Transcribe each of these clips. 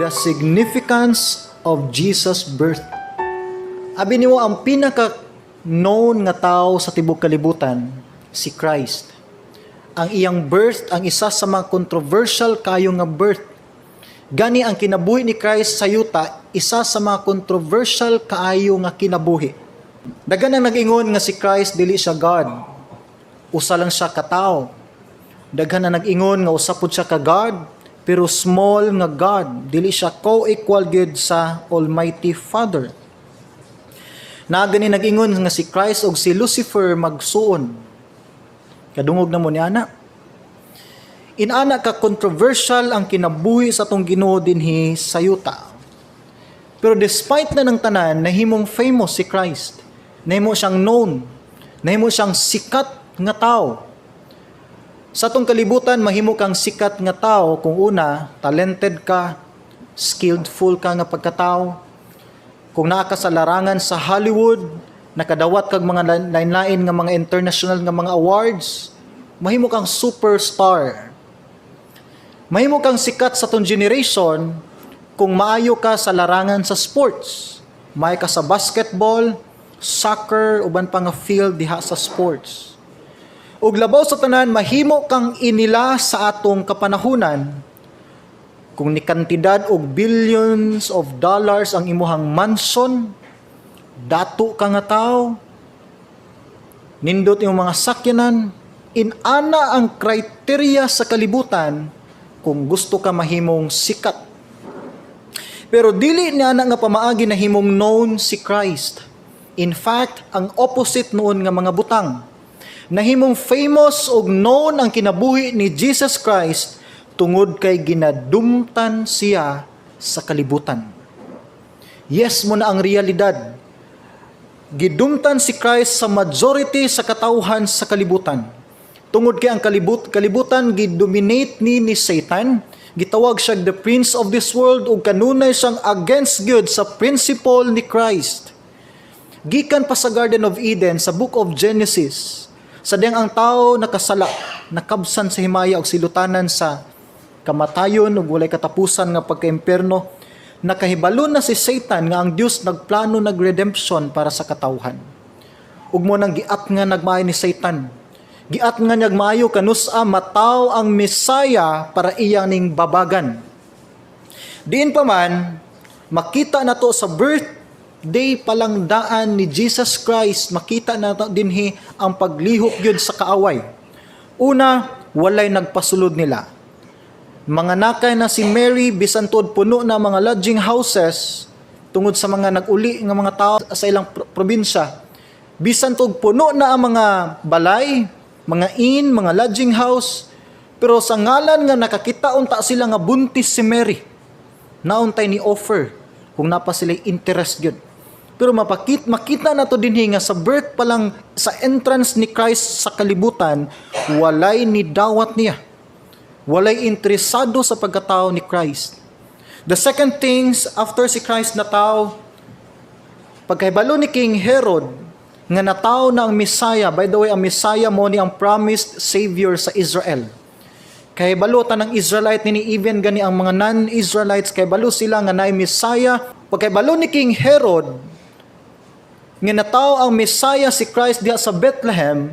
The significance of Jesus' birth. Abi niyo ang pinaka-known nga tao sa tibuok kalibutan, si Christ. Ang iyang birth, ang isa sa mga controversial kayo nga birth. Gani ang kinabuhi ni Christ sa yuta, isa sa mga controversial kaayo nga kinabuhi. Daghan ang nag-ingon nga si Christ dili siya God. Usa lang siya ka tao. Daghan ang nag-ingon nga usa pud siya ka God, pero small nga God. Dili siya co-equal gyud sa Almighty Father. Na gani nag-ingon nga si Christ og si Lucifer magsuon. Kadungog na mo ni ana. Inana ka controversial ang kinabuhi sa tong Ginoo dinhi sa yuta. Pero despite na ng tanan, nahimong famous si Christ. Nahimo siyang known. Nahimo siyang sikat nga tao. Sa tong kalibutan, mahimo kang sikat nga tao kung una, talented ka, skillful ka nga pagkatao. Kung naa ka sa larangan sa Hollywood, nakadawat kag mga lain-lain nga mga international nga mga awards, mahimo kang superstar. Mahimo kang sikat sa tong generation kung maayo ka sa larangan sa sports. May ka sa basketball, soccer, uban pa nga field diha sa sports. Ug labaw sa tanan, mahimo kang inila sa atong kapanahunan kung ni kantidad og billions of dollars ang imuhang mansion, dato ka nga tao, nindot imong mga sakyanan, inana ang kriteria sa kalibutan kung gusto ka mahimong sikat. Pero dili niya na nga pamaagi na himong known si Christ. In fact, ang opposite noon nga mga butang. Nahimong famous og known ang kinabuhi ni Jesus Christ tungod kay ginadumtan siya sa kalibutan. Yes mo na ang realidad. Gidumtan si Christ sa majority sa katawhan sa kalibutan. Tungod kay ang kalibutan gidominate ni Satan, gitawag siya the prince of this world ug kanunay siyang against God sa principle ni Christ. Gikan pa sa Garden of Eden sa Book of Genesis, sa diyang ang tao nakasala, nakabsan sa himaya o silutanan sa kamatayon o walay katapusan nga pagka-imperno, nakahibalo na si Satan nga ang Dios nagplano nag-redemption para sa katawhan. Ug mo nang giat nga nagmaayo ni Satan. Giat nga nagmaayo kanusa mataw ang Messiah para iyang ning babagan. Diin pa man, makita na to sa birthday palang daan ni Jesus Christ, makita na dinhi ang paglihok gyud sa kaaway. Una, walay nagpasulod nila. Mga nakay na si Mary, bisan tuod puno na mga lodging houses, tungod sa mga nag-uli nga mga tao sa ilang probinsya. Bisan tuod puno na ang mga balay, mga inn, mga lodging house, pero sa ngalan nga nakakita unta sila nga buntis si Mary, nauntay ni offer, kung napa sila interest gyud. Pero makita na to dinhi nga sa birth pa lang, sa entrance ni Christ sa kalibutan, walay ni dawat niya. Walay interesado sa pagkatao ni Christ. The second things, after si Christ na tao, pagkahibalo ni King Herod, nga nataw na ang Messiah. By the way, ang Messiah mo ni ang promised Savior sa Israel. Kay balutan ng Israelite ni even gani ang mga non-Israelites, kay balo sila nga naay Messiah. Pagkay balo ni King Herod, nga nataw ang Messiah si Christ diha sa Bethlehem,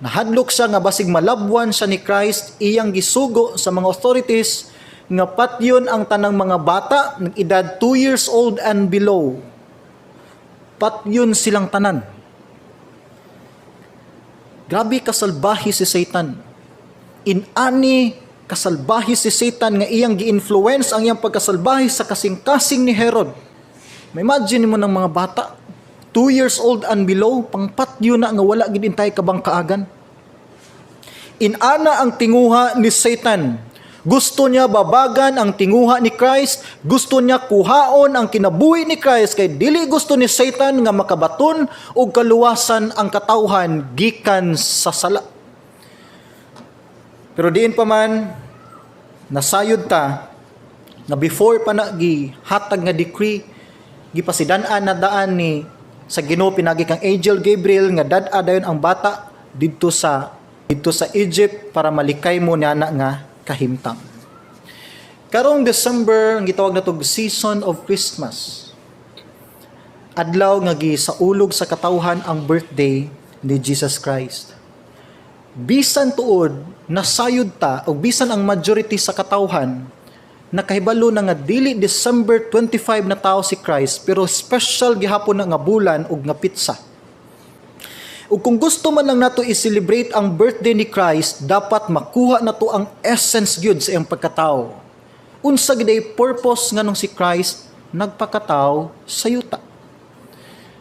nahadlok siya nga basig malabwan siya ni Christ, iyang gisugo sa mga authorities nga patyon ang tanang mga bata ng edad 2 years old and below. Patyon silang tanan. Grabe kasalbahi si Satan. Inani kasalbahi si Satan nga iyang gi-influence ang iyang pagkasalbahi sa kasing-kasing ni Herod. May imagine mo ng mga bata, 2 years old and below, pangpatyo na nga wala gid intay kabang kaagan. Inana ang tinguha ni Satan. Gusto niya babagan ang tinguha ni Christ, gusto niya kuhaon ang kinabuhi ni Christ, kay dili gusto ni Satan nga makabaton o kaluwasan ang katawhan gikan sa sala. Pero diin pa man, nasayod ta, na before pa na gihatag nga decree, gipasidan-an na daan ni sa Ginoo pinagi kang Angel Gabriel nga dad-a dayon ang bata didto sa Egypt para malikay mo niya nga kahimtang. Karong December, ang gitawag na to season of Christmas. Adlaw nga gisaulog sa katawhan ang birthday ni Jesus Christ. Bisan tuod nasayod ta o bisan ang majority sa katawhan nakahibalo na nga dili December 25 na tao si Christ, pero special gihapon na nga bulan ug nga pitsa. Ug kung gusto man lang nato i-celebrate ang birthday ni Christ, dapat makuha nato ang essence gyud sa iyang pagkatao. Unsa gid ay purpose nganong si Christ nagpakatao sa yuta.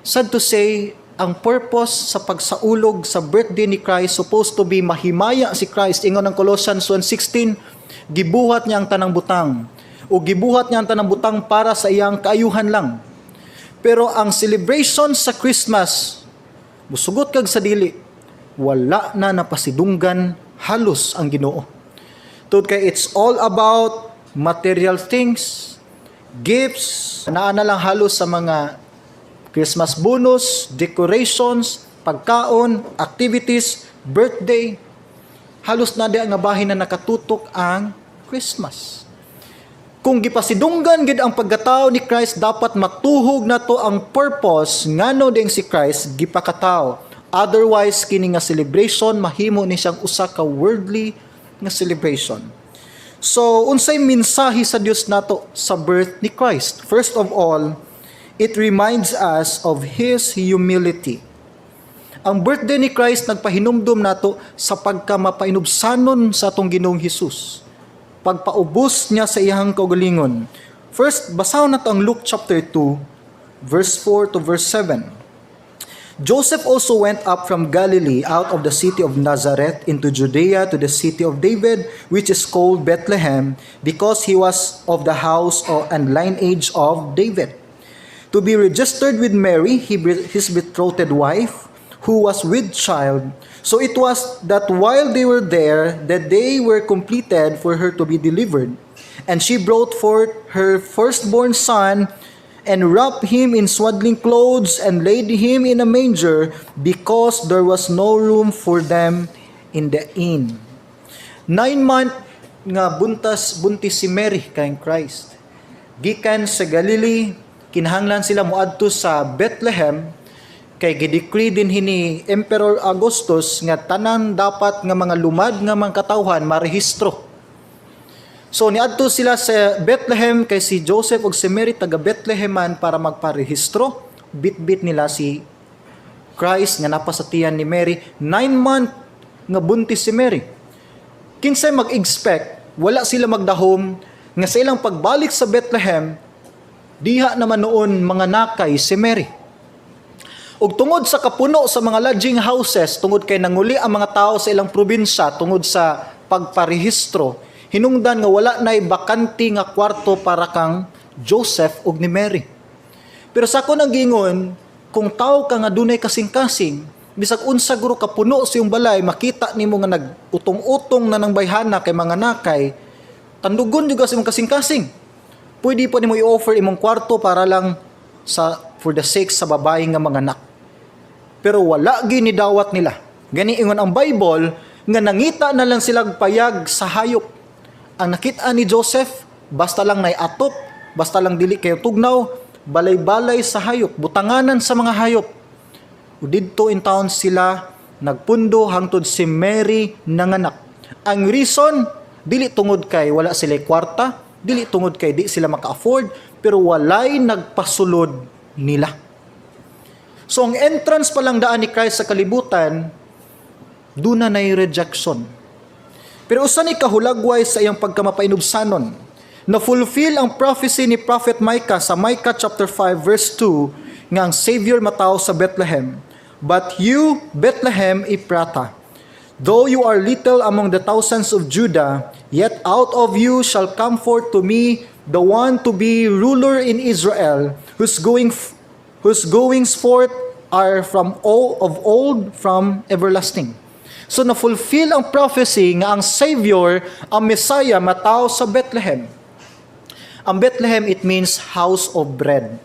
Sad to say, ang purpose sa pagsaulog sa birthday ni Christ supposed to be mahimaya si Christ. Ingon ng Colossians 1:16, gibuhat niya ang tanang butang o gibuhat niya ang tanang butang para sa iyang kaayuhan lang. Pero ang celebration sa Christmas, musugot kag sa dili, wala na napasidunggan halos ang Ginoo. Tungod kay it's all about material things, gifts, naa na lang halos sa mga Christmas bonus, decorations, pagkaon, activities, birthday. Halos na di ang bahin na nakatutok ang Christmas. Kung gipasidunggan gid ang pagkatao ni Christ, dapat matuhog na to ang purpose ngano ding si Christ gipakatao. Otherwise, kini nga celebration mahimo ni siyang usa ka worldly nga celebration. So, unsay mensahe sa Dios nato sa birth ni Christ? First of all, it reminds us of His humility. Ang birthday ni Christ nagpahinumdum nato sa pagkamapainubsanon sa atong Ginoong Hesus. Pagpaubos niya sa iyang kaugalingon. First, basahon nato ang Luke chapter 2, verse 4 to verse 7. Joseph also went up from Galilee out of the city of Nazareth into Judea to the city of David, which is called Bethlehem, because he was of the house and lineage of David, to be registered with Mary, his betrothed wife, who was with child. So it was that while they were there, that they were completed for her to be delivered. And she brought forth her firstborn son, and wrapped him in swaddling clothes, and laid him in a manger, because there was no room for them in the inn. 9-month nga buntis si Mary kay Christ. Gikan sa Galilee, kinahanglan sila moadto sa Bethlehem, kay gidecree din hini Emperor Augustus nga tanan dapat nga mga lumad nga mga katawhan marehistro. So niadto sila sa Bethlehem, kay si Joseph ug si Mary taga Bethleheman para magparehistro. Bit-bit nila si Christ nga napa sa tiyan ni Mary. 9-month nga buntis si Mary. Kinsay mag-expect, wala sila magdahom nga sa ilang pagbalik sa Bethlehem, diha naman noon mga nakay si Mary. Ug tungod sa kapuno sa mga lodging houses, tungod kay nanguli ang mga tao sa ilang probinsya tungod sa pagparehistro, hinungdan nga wala na'y bakanti nga kwarto para kang Joseph ug ni Mary. Pero sa ako nang gingon, kung tao ka nga dunay kasing-kasing, bisag unsa guro ka puno sa iyong balay, makita nimo nga nag-utong-utong na ng bayhana kay mga nakay, tandugon juga sa imong kasing-kasing. Pwede po nimo i-offer imong kwarto para lang for the sake sa babae nga mga anak. Pero wala ginidawat nila. Gani ingon ang Bible nga nangita na lang silang payag sa hayop. Ang nakita ni Joseph, basta lang naiatop, basta lang dili kayo tugnaw, balay-balay sa hayop, butanganan sa mga hayop. O didto in town sila nagpundo hangtod si Mary nanganak. Ang reason, dili tungod kay wala sila kwarta, dili tungod kay di sila maka-afford, pero walay nagpasulod nila. So ang entrance pa lang daan ni Christ sa kalibutan, duna na'y rejection. Pero usa ni kahulagway sa iyang pagkamapainubsanon, na fulfill ang prophecy ni Prophet Micah sa Micah chapter 5 verse 2 nga ang Savior matao sa Bethlehem. But you, Bethlehem Ephratah, though you are little among the thousands of Judah, yet out of you shall come forth to me the one to be ruler in Israel, whose goings forth are from old, from everlasting. So na-fulfill ang prophecy nga ang Savior, ang Messiah, matao sa Bethlehem. Ang Bethlehem, it means house of bread.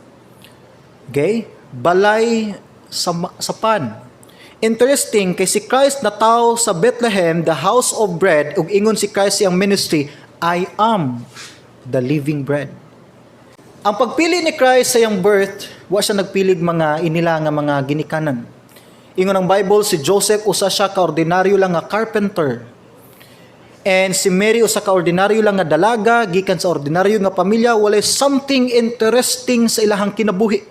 Okay? Balay sa pan. Interesting, kay si Christ na tao sa Bethlehem, the house of bread, ug ingon si Christ siyang ministry, I am the living bread. Ang pagpili ni Christ sa iyang birth, wa siya nagpilig mga inila nga mga ginikanan. Ingon ang Bible, si Joseph usa siya ka ordinaryo lang nga carpenter. And si Mary usa ka ordinaryo lang nga dalaga, gikan sa ordinaryo nga pamilya, walay something interesting sa ilahang kinabuhi.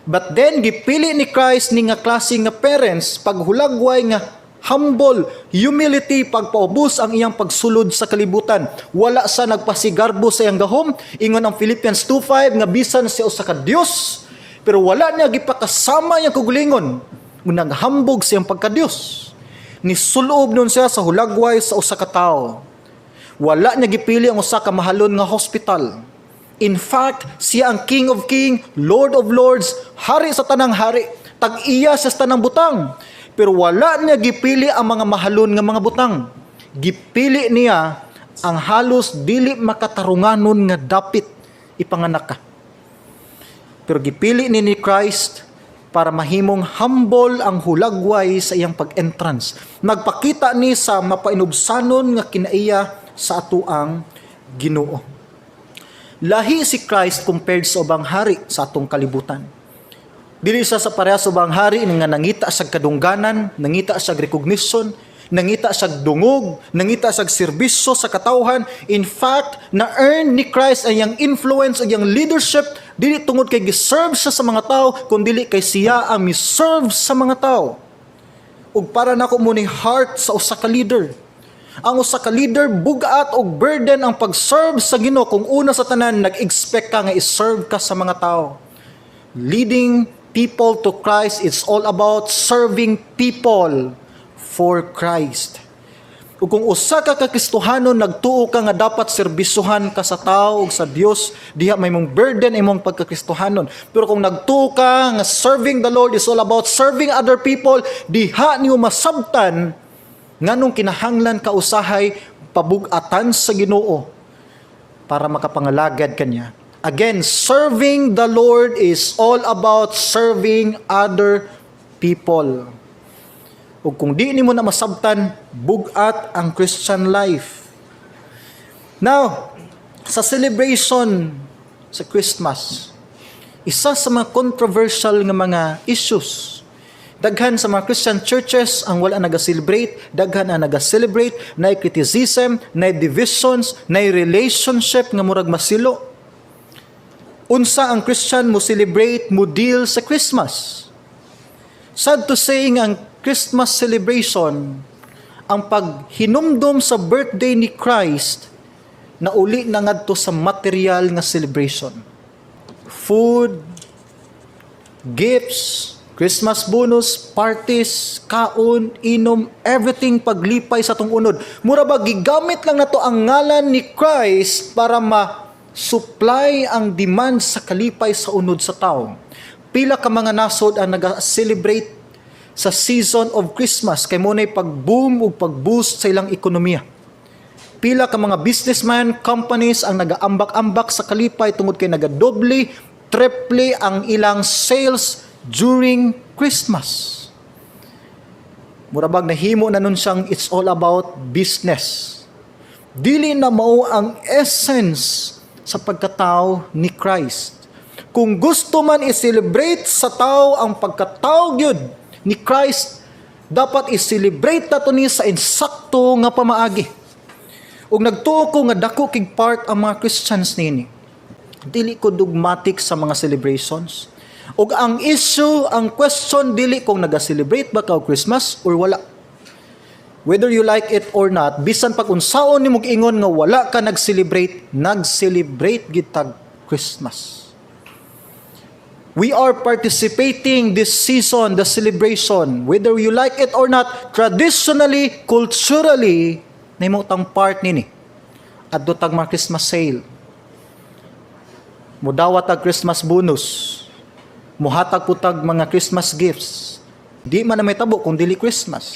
But then gipili ni Christ ni nga klase nga parents, paghulagway nga humble, humility, pagpaubos ang iyang pagsulod sa kalibutan. Wala sa nagpasigarbo sa iyang gahom. Ingon ang Philippians 2:5 nga bisan siya usa ka Dios, pero wala niya gipakasama iyang kagulingon. Naghambog siyang pagka-Dios. Nisulob nun siya sa hulagway sa usa ka tawo. Wala niya gipili ang usa ka mahalon nga hospital. In fact, siya ang King of Kings, Lord of Lords, Hari sa tanang hari. Tag-iya sa tanang butang. Pero wala niya gipili ang mga mahalon nga mga butang. Gipili niya ang halos dili makatarunganon nga dapit ipanganak ka. Pero gipili ni Christ para mahimong humble ang hulagway sa iyang pag-entrance. Nagpakita ni sa mapainubsanon nga kinaiya sa atuang Ginoo. Lahi si Christ compared sa ubang hari sa atong kalibutan. Dili siya sa parehas ubang hari nga nangita sa kadungganan, nangita sa recognition, nangita sa dungog, nangita sa serbisyo sa katawhan. In fact, na-earn ni Christ ang iyang influence, ang iyang leadership, dili tungod kay giserve siya sa mga tao, kundi kay siya ang miserve sa mga tao. Ug para nako mo ni heart sa usa ka leader. Ang usa ka leader bugat og burden ang pag-serve sa Ginoo kung una sa tanan nag-expect ka nga i-serve ka sa mga tao. Leading people to Christ, it's all about serving people for Christ. Ug kung usa ka Kristohanon nagtuo ka nga dapat serbisuhan ka sa tao ug sa Dios, diha may mong burden imong pagka-Kristohanon. Pero kung nagtuo ka nga serving the Lord is all about serving other people, diha niyo masabtan nganong kinahanglan ka usahay pabug-atan sa Ginoo para makapangalagad kanya. Again, serving the Lord is all about serving other people. O kung di ni mo na masabtan, bugat ang Christian life. Now, sa celebration sa Christmas, isa sa mga controversial nga mga issues. Daghan sa mga Christian churches ang wala naga-celebrate, daghan ang naga-celebrate, na criticism, na divisions, na relationship nga murag masilo. Unsa ang Christian mo celebrate, mo deal sa Christmas. Sad to say ang Christmas celebration, ang paghinumdom sa birthday ni Christ, na uli na ngadto sa material nga celebration. Food, gifts, Christmas bonus, parties, kaon, inom, everything paglipay sa tong unod. Mura ba gigamit lang nato ang ngalan ni Christ para supply ang demand sa kalipay sa unod sa tao. Pila ka mga nasod ang nag-celebrate sa season of Christmas kay mo na'y pag-boom o pag-boost sa ilang ekonomiya. Pila ka mga businessman, companies ang nag-aambak-ambak sa kalipay tungod kay nagadoble, triple ang ilang sales during Christmas. Murabag nahimo na nun siyang it's all about business. Dili na mao ang essence sa pagkatao ni Christ. Kung gusto man i-celebrate sa tao ang pagkatao gyud ni Christ, dapat i-celebrate nato ni sa insakto nga pamaagi. Ug nagtuo ko nga dako kig part ang mga Christians nini. Dili ko dogmatic sa mga celebrations. Ug ang issue, ang question dili kung naga-celebrate ba ka og Christmas or wala. Whether you like it or not, bisan pag unsaon nimo ingon nga wala ka nag-celebrate gid tag Christmas. We are participating this season, the celebration, whether you like it or not, traditionally, culturally, nahimo tang part nini. Adto tag mga Christmas sale. Mudawat tag Christmas bonus. Muhatag po tag mga Christmas gifts. Di man na may tabo kung dili Christmas.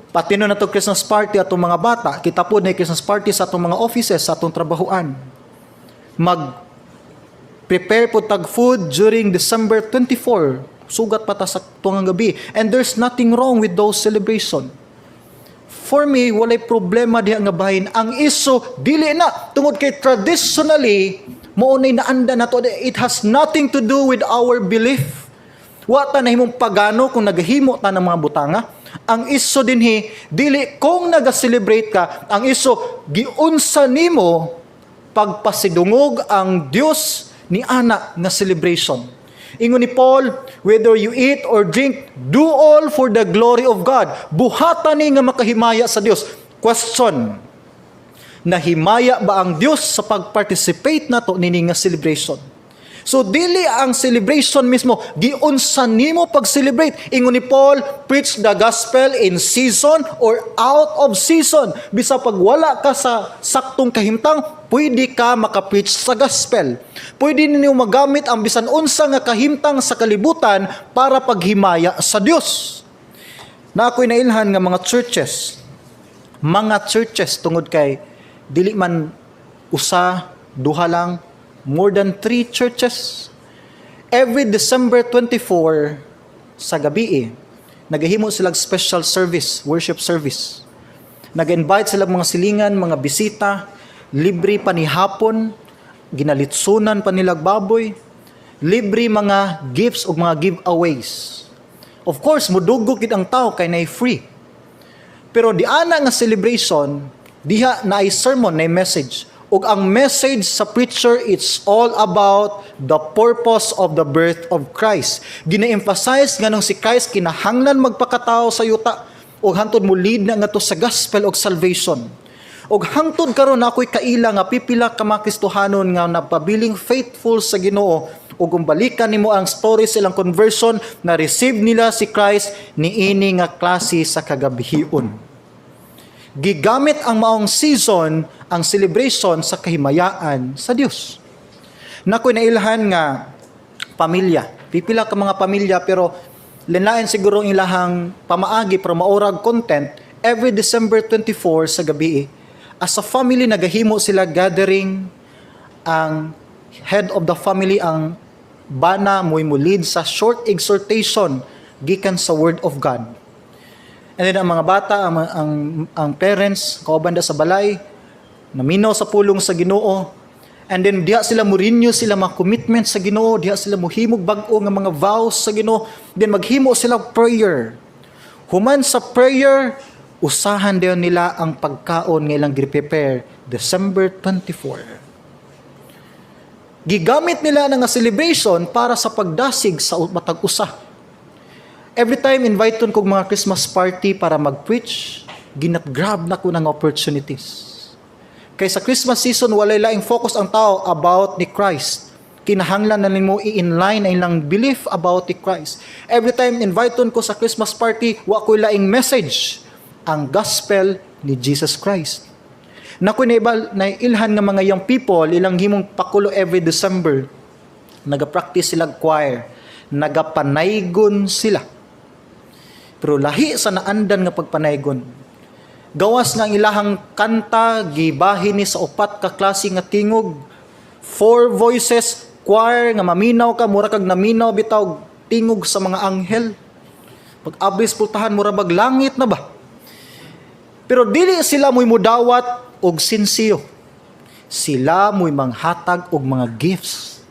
Pati na to Christmas party atong mga bata, kita po na Christmas party sa atong mga offices, sa atong trabahoan. Prepare po tag food during December 24. Sugat pa ta sa tuwang gabi. And there's nothing wrong with those celebration. For me, walay problema diha nga bahin. Ang iso, dili na. Tungod kay traditionally, maunay naanda na to. It has nothing to do with our belief. Wa ta nahimong pagano kung naghimo ta ng mga butanga. Ang iso dinhi, dili kung naga-celebrate ka, ang iso, giunsa nimo pagpasidungog ang Dios ni ana nga celebration. Ingon ni Paul, whether you eat or drink, do all for the glory of God. Buhatan ni nga makahimaya sa Dios. Question, nahimaya ba ang Dios sa pag-participate nato nini nga celebration? So dili ang celebration mismo, giunsa nimo pag-celebrate. Ingon ni Paul, preach the gospel in season or out of season. Bisa pag wala ka sa saktong kahimtang, pwede ka makapreach sa gospel. Pwede ninyo magamit ang bisan unsa nga kahimtang sa kalibutan para paghimaya sa Dios. Na ako'y nailhan nga mga churches tungod kay dili man usa, duha lang, more than 3 churches. Every December 24 sa gabi, nagahimo sila special service, worship service. Nag-invite sila mga silingan, mga bisita, libre pa ni hapon, ginalitsunan pa nilag baboy, libre mga gifts o mga giveaways. Of course, mudugo gid ang tao kay nay free. Pero di ana nga celebration, diha na ay sermon, na message. Ug ang message sa preacher, it's all about the purpose of the birth of Christ. Gina-emphasize nganong si Christ kinahanglan magpakatao sa yuta ug hantod mo lead na ngadto sa gospel of salvation. Ug hangtod karon ako'y kaila nga pipila ka mga Kristohanon nga napabiling faithful sa Ginoo ug kung balikan nimo ang story silang conversion na receive nila si Christ niini nga klase sa kagabihion. Gigamit ang maong season ang celebration sa kahimayaan sa Dios. Nakoy nailhan nga pamilya. Pipila ka mga pamilya pero linlain siguro ang ilahang pamaagi pero maurag content every December 24 sa gabi. As a family nagahimo sila gathering, ang head of the family ang bana mo lead sa short exhortation gikan sa word of God. And then ang mga bata, ang parents, kaubanda sa balay, naminaw sa pulong sa Ginoo. And then diha sila murinyo sila mga commitment sa Ginoo, diha sila muhimog bag-o nga mga vows sa Ginoo. Then maghimo sila prayer. Human sa prayer, usahan dayon nila ang pagkaon nga ilang gi-prepare December 24. Gigamit nila nga celebration para sa pagdasig sa matag usa. Every time inviteon kog mga Christmas party para mag-preach, ginat-grab na ko ng opportunities. Kay sa Christmas season, walay laing focus ang tao about ni Christ. Kinahanglan na nimo i-inline ang ilang belief about ni Christ. Every time inviteon ko sa Christmas party, wa ko laing message, ang gospel ni Jesus Christ. Nakoy nailhan nga mga young people, ilang himong pakulo every December, nagapractice sila choir, nagapanaygon sila. Pero lahi sa naandan nga pagpanaygon. Gawas nga ang ilahang kanta, gibahin ni sa upat ka klase nga tingog, 4 voices, choir nga maminaw ka, mura kag naminaw bitaw tingog sa mga anghel. Pag-abris pultahan, mura bag langit na ba? Pero dili sila mo'y mudawat og sinsiyo. Sila mo'y manghatag og mga gifts.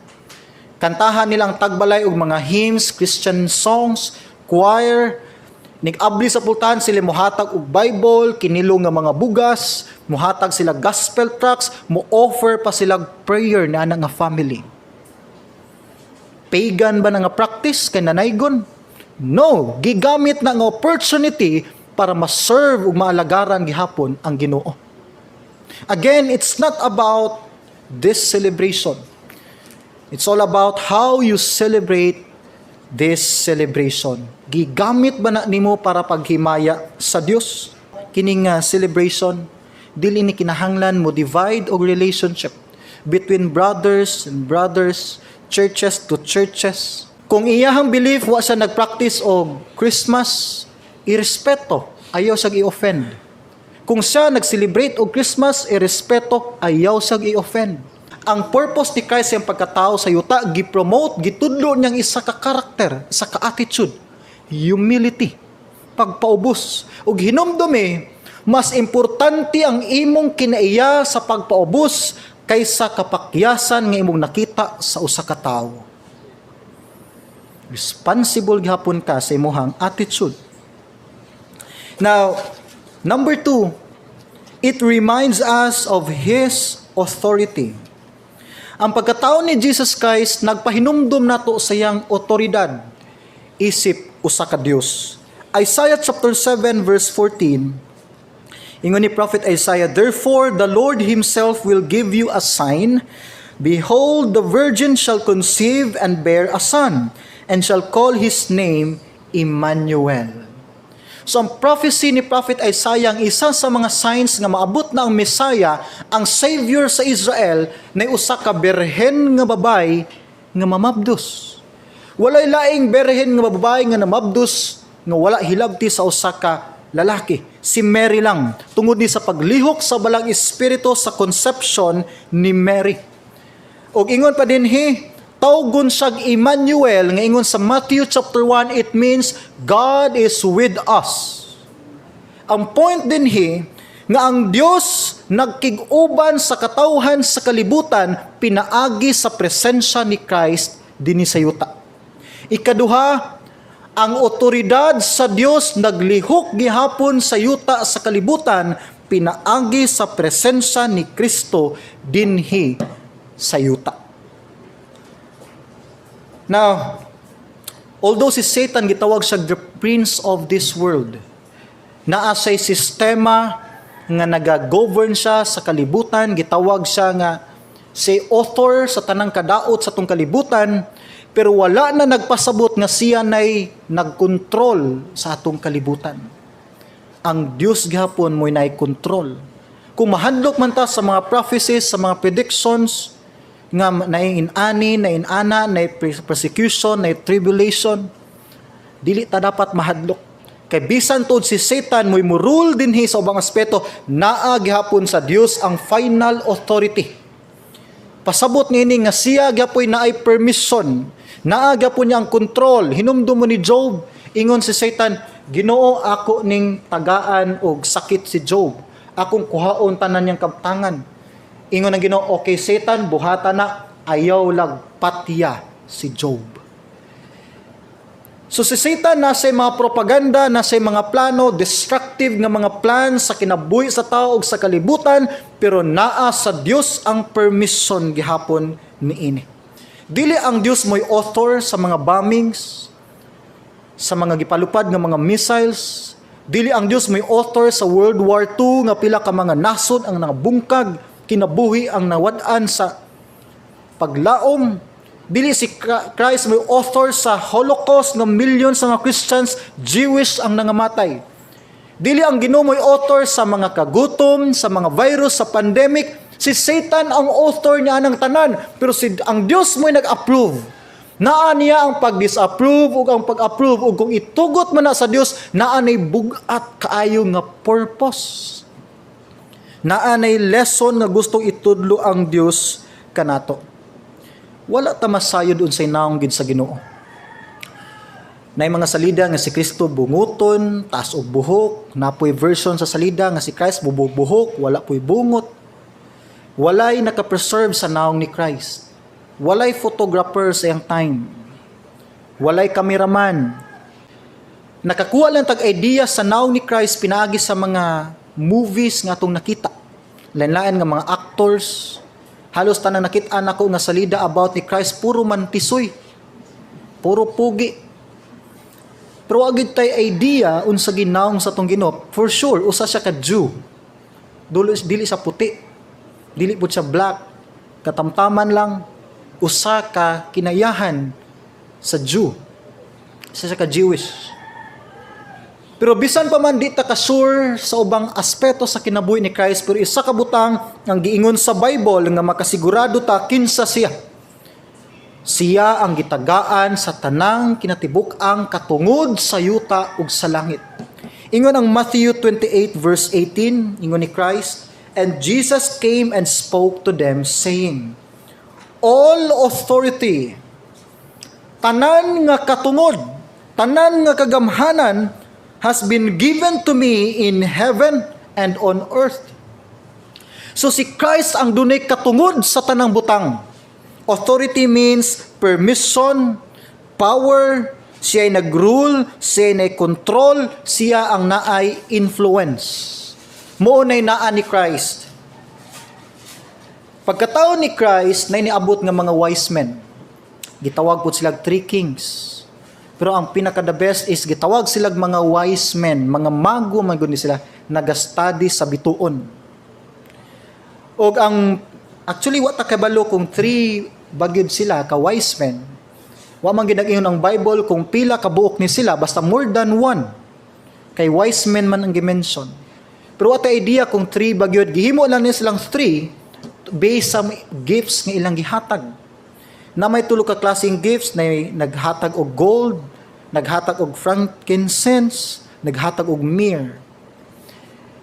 Kantahan nilang tagbalay og mga hymns, Christian songs, choir. Nig-abli sa pultahan sila muhatag og Bible, kinilo nga mga bugas, muhatag sila gospel tracts, mo-offer pa sila prayer na nga family. Pagan ba na nga practice kay nanaygon? No, gigamit na nga opportunity para ma-serve ug maalagaran gihapon ang Ginoo. Again, it's not about this celebration. It's all about how you celebrate this celebration. Gigamit ba na nimo para paghimaya sa Dios? Kining celebration, dili ni kinahanglan mo divide og relationship between brothers and brothers, churches to churches. Kung iyahang belief wa siya nagpractice og Christmas, irespeto, ayaw siya i-offend. Kung siya nag-celebrate og Christmas, irespeto, ayaw siya i-offend. Ang purpose ni Christ yung pagkatao sa yuta, gipromote, gitudlo niyang isa ka karakter, isa ka attitude, humility, pagpaubos. Ug hinumdumi, mas importante ang imong kinaiya sa pagpaubos kaysa kapakyasan nga imong nakita sa usa ka tawo. Responsible gihapon ka sa imong attitude. Now, number 2, it reminds us of His authority. Ang pagkatao ni Jesus Christ, nagpahinumdum nato sa iyang otoridad, isip usa ka Dios. Isaiah chapter 7 verse 14, ingon ni Prophet Isaiah, "Therefore the Lord Himself will give you a sign. Behold, the virgin shall conceive and bear a son, and shall call His name Emmanuel." So ang prophecy ni Prophet Isaiah, ang isa sa mga signs nga maabot na ang Messiah, ang Savior sa Israel, na usa ka berhen nga babay nga mamabdos. Walay laing berhen nga babae nga namabdos nga wala hilabti sa usa ka lalaki. Si Mary lang, tungod ni sa paglihok sa balang espiritu sa conception ni Mary. Og ingon pa din tawgon siyag Emmanuel, nga ingon sa Matthew chapter 1, it means God is with us. Ang point din nga ang Dios nagkig-uban sa katawhan sa kalibutan, pinaagi sa presensya ni Christ dinhi sa yuta. Ikaduha, ang otoridad sa Dios naglihok gihapon sa yuta sa kalibutan, pinaagi sa presensya ni Kristo dinhi sa yuta. Now, although si Satan gitawag siya the prince of this world, naa say sistema nga naga-govern siya sa kalibutan, gitawag siya nga si author sa tanang kadaot sa tong kalibutan, pero wala na nagpasabot nga siya nay nagkontrol sa atong kalibutan. Ang Dios gihapon mo'y nay control. Kung mahadlok man ta sa mga prophecies, sa mga predictions, nga naiinani, naiinana, na persecution, na tribulation, dili ta dapat mahadlok. Kay bisan tod si Satan mo'y murule dinhi sa ubang aspeto, naa gihapon sa Dios ang final authority. Pasabot niini nga siya gihapon naay permission, naa gihapon niya ang control. Hinumdum mo ni Job, ingon si Satan, Ginoo, ako ning tagaan og sakit si Job, akong kuhaon tanan niyang kabtangan. Ingon ang Ginoo, okay Satan, buhata na, ayaw lag patya si Job. So si Satan nasa mga propaganda, nasa mga plano, destructive nga mga plans sa kinabuhi sa tao ug sa kalibutan, pero naa sa Dios ang permission gihapon niini. Dili ang Dios mo'y author sa mga bombings, sa mga gipalupad nga mga missiles. Dili ang Dios mo'y author sa World War II nga pila ka mga nasod ang nabungkag, kinabuhi ang nawad-an sa paglaom. Dili si Christ may author sa Holocaust ng millions sa mga Christians, Jewish ang nangamatay. Dili ang Ginoo may author sa mga kagutom, sa mga virus, sa pandemic. Si Satan ang author niya ng tanan, pero ang Dios mo'y nag-approve. Naa niya ang pag-disapprove ug ang pag-approve, ug kung itugot man na sa Dios, naa nay bugat kaayo nga purpose. Naanay lesson nga gustong itudlo ang Dios kanato. Wala ta masayod unsay naong gid sa Ginoo. Nay mga salida nga si Kristo bunguton, taas og buhok, napoy version sa salida nga si Christ bubuhok, wala poy bungot. Walay naka-preserve sa naong ni Christ. Walay photographer sa iyang time. Walay kameraman. Nakakuha lang tag idea sa naong ni Christ pinaagi sa mga movies nga atong nakita. Lain-lain nga mga actors, halos tanang nakita nako nga salida about ni Christ, puro mantisoy, puro pugi. Pero agad tay idea unsa ginaong sa tong Ginoo. For sure, usa siya ka Jew. Dili sa puti, dili pud siya black, katamtaman lang, usa ka kinayahan sa Jew. Usa siya ka Jewish. Pero bisan pa man di ta ka-sure sa ubang aspeto sa kinabuhi ni Christ, pero isa ka butang ang giingon sa Bible nga makasigurado ta kinsa siya. Siya ang gitagaan sa tanang kinatibuk-ang katungod sa yuta ug sa langit. Ingon ang Matthew 28 verse 18, ingon ni Christ, "And Jesus came and spoke to them, saying, All authority, tanan nga katungod, tanan nga kagamhanan, has been given to me in heaven and on earth. So si Christ ang dunay katungod sa tanang butang. Authority means permission, power, siya ay nag-rule, siya ay nag-control, siya ang naay influence. Moonay naa ni Christ. Pagkatao ni Christ, na iniabot ng mga wise men. Gitawag po silang 3 kings. Pero ang pinaka-the best is gitawag silang mga wise men, mga mago, man gud sila, nag-study sa bituon. O ang, actually, what kabalo kung 3 bagyod sila, ka wise men. Wa man ginag-ingon ang Bible kung pila kabuok ni sila, basta more than 1. Kay wise men man ang gimension. Pero what idea kung 3 bagyod, gihimo lang ni silang 3 based sa gifts nga ilang gihatag. Na may tulo ka klaseng gifts, na naghatag og gold, naghatag og frankincense, naghatag og myrrh.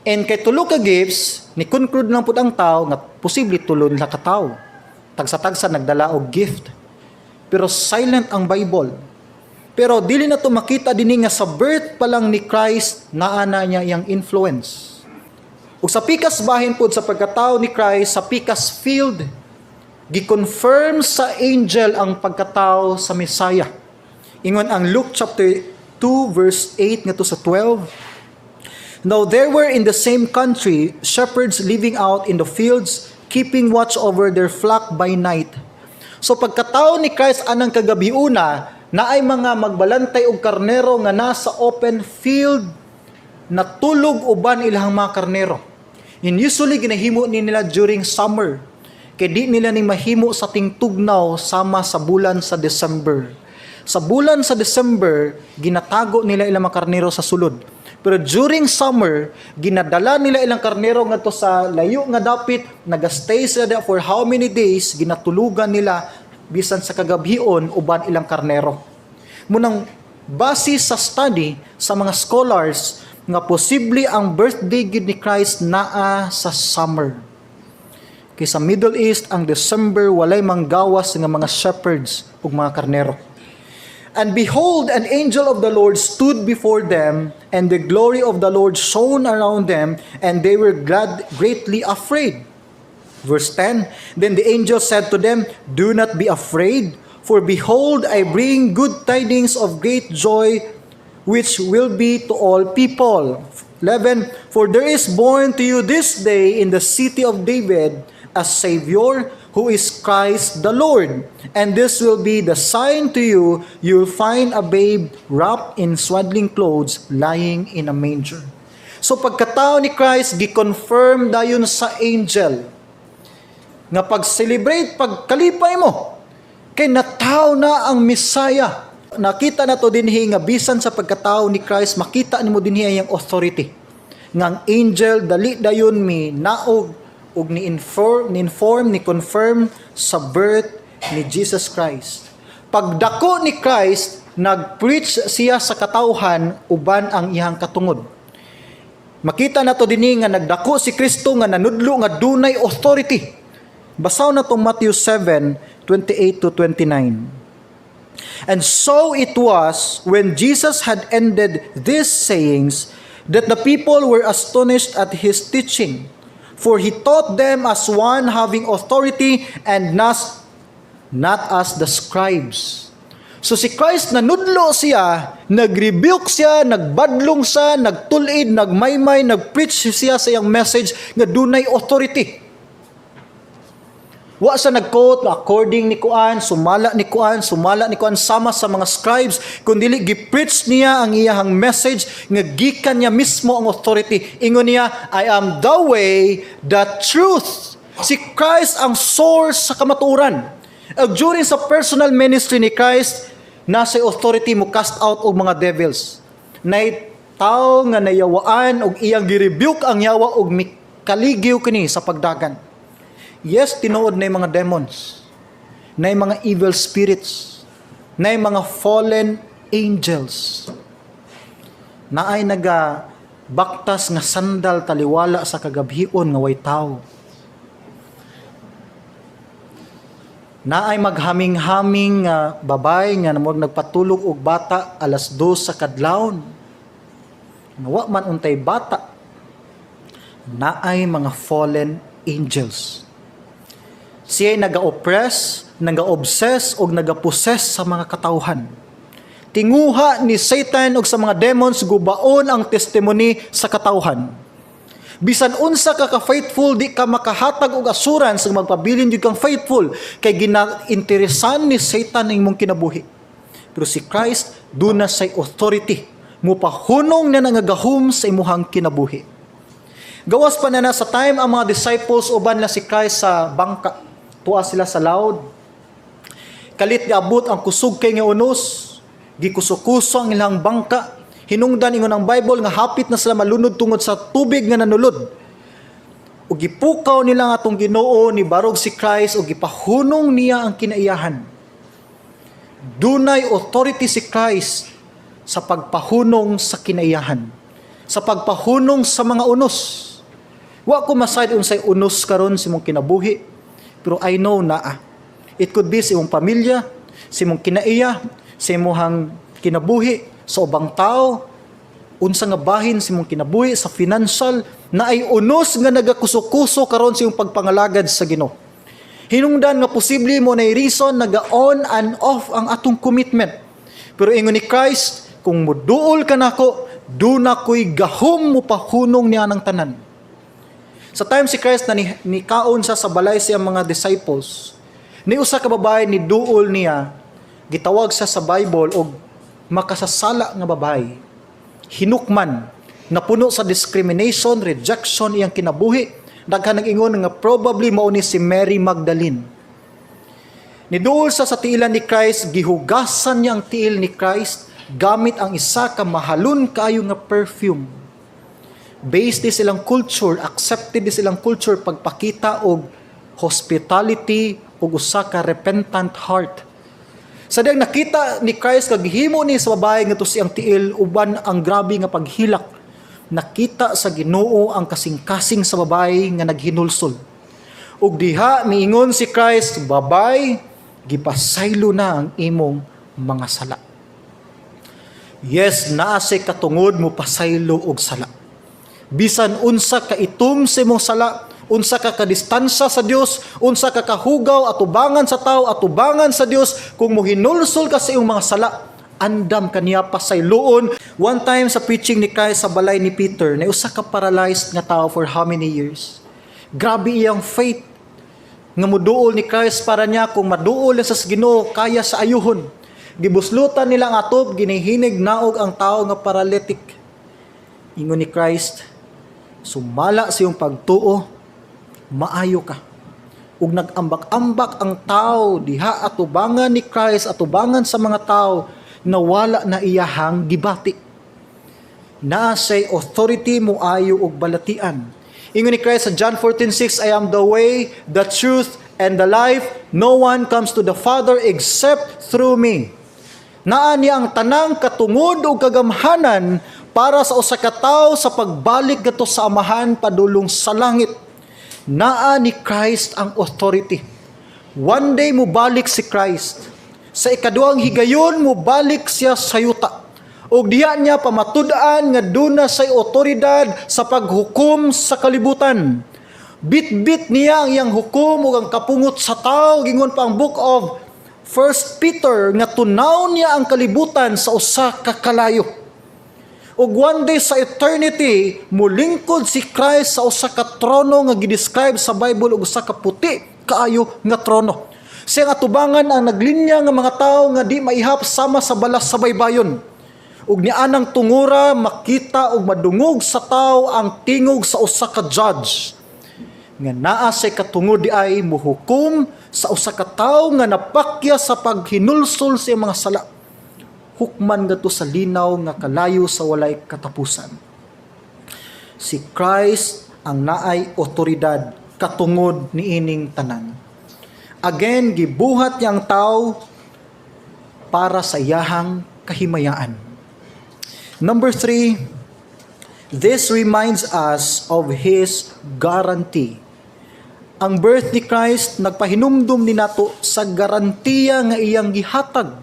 And kay tulo ka gifts, ni conclude lang pud ang tao nga posible tulo nila ka tao. Tagsa-tagsa nagdala og gift. Pero silent ang Bible. Pero dili na to makita dinhi nga sa birth pa lang ni Christ naa na niya iyang influence. Ug sa pikas bahin pud sa pagkatao ni Christ sa pikas field, gi-confirm sa angel ang pagkatao sa Messiah. Ingon ang Luke chapter 2 verse 8 ngadto sa 12. Now there were in the same country shepherds living out in the fields, keeping watch over their flock by night. So pagkatao ni Christ anang kagabiuna, naay mga magbalantay og karnero nga nasa open field, natulog uban ilang mga karnero. And usually ginahimo ni nila during summer. Kaya di nila ni mahimo sa tingtugnaw sama sa bulan sa December. Sa bulan sa December, ginatago nila ilang mga karnero sa sulod. Pero during summer, ginadala nila ilang karnero ngadto sa layo nga dapit, nagastay sila there for how many days, ginatulugan nila bisan sa kagabhion uban ilang karnero. Munang base sa study sa mga scholars nga posible ang birthday gid ni Christ naa sa summer. Kay sa Middle East, ang December walay manggawas nga mga shepherds ug mga karnero. And behold, an angel of the Lord stood before them, and the glory of the Lord shone around them, and they were greatly afraid. Verse 10, then the angel said to them, do not be afraid, for behold, I bring good tidings of great joy, which will be to all people. 11, for there is born to you this day in the city of David a Savior, who is Christ the Lord. And this will be the sign to you, you'll find a babe wrapped in swaddling clothes, lying in a manger. So pagkatao ni Christ, gi-confirm dayon sa angel, nga pag-celebrate, pagkalipay mo, kay nataw na ang Messiah. Nakita na to dinhi nga bisan sa pagkatao ni Christ, makita nimo dinhi ang authority. Nga ang angel, dali dayon mi naog, ug ni confirm sa birth ni Jesus Christ. Pagdako ni Christ, nag-preach siya sa katawhan uban ang iyang katungod. Makita na to dinhi nga nagdako si Kristo nga nanudlo nga dunay authority. Basaw na to Matthew 7:28 to 29. And so it was when Jesus had ended these sayings that the people were astonished at his teaching. For he taught them as one having authority and not as the scribes. So si Christ nanudlo siya, nag-rebuke siya, nagbadlong siya, nagtulid, nagmaymay, nag-preach siya sa iyang message nga dunay authority. Wa sa nag-quote according ni Kuan, sumala ni Kuan sama sa mga scribes, kundi gi-preach niya ang iyang message nga gikan niya mismo ang authority. Ingon niya, I am the way, the truth. Si Christ ang source sa kamatuoran. During sa personal ministry ni Christ, nasa authority mo cast out og mga devils. Nay tao nga nayawaan og iyang gi-rebuke ang yawa og mikaligyo kini sa pagdagan. Yes, tinuod na yung mga demons, na yung mga evil spirits, na yung mga fallen angels, na ay baktas nga sandal taliwala sa kagabhion nga way tao, na ay maghaming-haming nga babay nga namog nagpatulog og bata alas 2 sa kadlawon, nawa man untay bata, naay mga fallen angels. Siya naga-oppress, naga-obsess o naga-possess sa mga katawhan. Tinguha ni Satan o sa mga demons gubaon ang testimony sa katawhan. Bisan unsa ka ka-faithful, di ka makahatag og assurance nga magpabilin jud kang faithful kay ginainteresan ni Satan ang imong kinabuhi. Pero si Christ duna say authority, mupahunong na nangagahom sa imuhang kinabuhi. Gawas pa na sa time ang mga disciples uban na si Christ sa bangka. Tuwa sila sa laod. Kalit niabot ang kusog kay nga unos, gikuso-kuso ang ilang bangka. Hinungdan ingon ang Bible nga hapit na sila malunod tungod sa tubig nga nanulod. Ug gipukaw nila nga atong Ginoo ni barog si Christ ug gipahunong niya ang kinaiyahan. Dunay authority si Christ sa pagpahunong sa kinaiyahan, sa pagpahunong sa mga unos. Wa ko masayod unsay unos karon sa imong kinabuhi, pero I know na it could be sa imong pamilya, sa imong kinaiya, sa imong kinabuhi, sa ubang tao, unsa nga bahin sa imong kinabuhi, sa financial, na ay unos nga nagakuso-kuso karon sa imong pagpangalagad sa Ginoo. Hinungdan nga posible mo na reason naga-on and off ang atong commitment. Pero ingon ni Christ, kung muduol ka nako, duna ko'y gahom mo pahunong niya ng tanan. Sa time si Christ na nikaon sa balay siya mga disciples, ni usa ka babae ni duol niya, gitawag sa Bible og makasasala nga babae, hinukman, napuno sa discrimination, rejection iyang kinabuhi. Daghan nag-ingon nga probably mao ni si Mary Magdalene. Niduol sa tiilan ni Christ, gihugasan niya ang tiil ni Christ gamit ang isa ka mahalon kaayo nga perfume. Based di silang culture, accepted di silang culture pagpakita og hospitality og usa ka repentant heart. Sa diyang nakita ni Christ kagihimo ni sa babae nga to siyang tiil uban ang grabe nga paghilak. Nakita sa Ginoo ang kasing-kasing sa babae nga naghinulsol. Ug diha miingon si Christ, "Babay, gipasaylo na ang imong mga sala." Yes, naa say katungod mo pasaylo og sala. Bisan unsa ka itom sa imong sala, unsa ka kadistansya sa Dios, unsa ka kahugaw atubangan sa tao, atubangan sa Dios, kung mohinulsol ka sa iyong mga sala, andam kaniya pasayloon. One time sa preaching ni Christ sa balay ni Peter, na usa ka paralyzed nga tao for how many years. Grabe iyang faith nga muduol ni Christ para niya, kung maduol sa Ginoo kaya sa ayuhon. Gibuslutan nila ang atop, ginihinig naog ang tao nga paralytic. Ingon ni Christ, sumala sa iyong pagtuo, maayo ka. Ug nag-ambak-ambak ang tao diha atubangan ni Christ, atubangan sa mga tao na wala na iyahang gibati. Na say authority mo ayo og balatian. Ingon ni Christ sa John 14:6, I am the way, the truth, and the life. No one comes to the Father except through me. Naa niya ang tanang katungod ug kagamhanan para sa usa ka tawo sa pagbalik gadto sa Amahan padulong sa langit. Naa ni Christ ang authority. One day mo balik si Christ. Sa ikaduhang higayon mo balik siya sa yuta. Og diha niya pamatud-an nga duna say otoridad sa paghukom sa kalibutan. Bit-bit niya ang iyang hukom ug ang kapungot sa tao. Gingon pa ang book of 1 Peter nga tunaw niya ang kalibutan sa usa ka kalayo. Ug one day sa eternity, mulingkod si Christ sa usa ka trono nga gidescribe sa Bible og usa ka puti kaayo nga trono. Siyang atubangan ang naglinya nga mga tao nga di maihap sama sa balas sa baybayon. Ug nianang tungura makita ug madungog sa tao ang tingog sa usa ka judge. Nga naa say katungod di ay muhukom sa usa ka tawo nga napakya sa paghinulsol sa mga sala. Hukman gato sa linaw nga kalayo sa walay katapusan. Si Christ ang naay otoridad katungod niining tanan. Again, gibuhat niya ang tao para sa iyahang kahimayaan. Number 3, this reminds us of His guarantee. Ang birth ni Christ nagpahinumdum ni nato sa garantiya nga iyang gihatag.